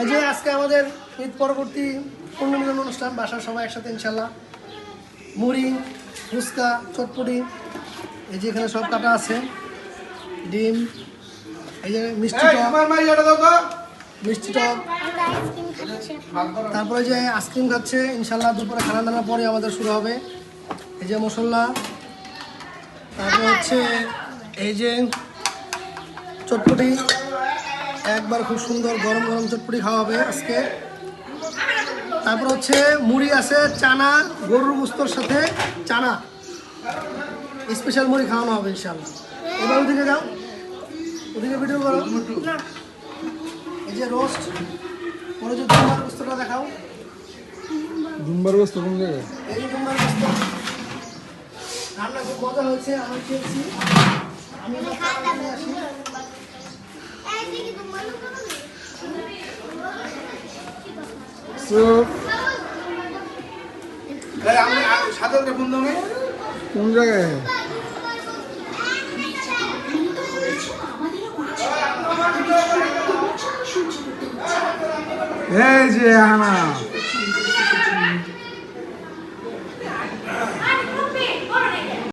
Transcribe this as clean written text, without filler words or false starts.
এই যে আজকে আমাদের ঈদ পরবর্তী পুণ্যমিলন অনুষ্ঠান, বাসার সবাই একসাথে ইনশাল্লাহ। মুড়ি, ফুচকা, চটপটি, এই যে এখানে সব কাটা আছে, ডিম, এই যে মিষ্টি টক, তারপরে যে আইসক্রিম খাচ্ছে ইনশাল্লাহ। দুপুরে খানা দানার পরে আমাদের শুরু হবে। এই যে মশলা, তারপর হচ্ছে এই যে চটপটি, একবার খুব সুন্দর গরম গরম চটপটি খাওয়া হবে আজকে। তারপর হচ্ছে মুড়ি আছে, চানা, গরুর গোস্তর সাথে চানা, স্পেশাল মুড়ি খাওয়ানো হবে ইনশাল্লাহ। এবার ওদিকে যাও, ওদিকে ভিডিও করো। এই যে রোস্ট, পরে যে দুম্বার গোস্তটা দেখাও। দুম্বার গোস্ত কোন জায়গায়? এই যে দুম্বার গোস্ত রান্না খুব মজা হয়েছে, আমি খেয়েছি। আমি আসি। কোন জায়গায়? এই যে আনা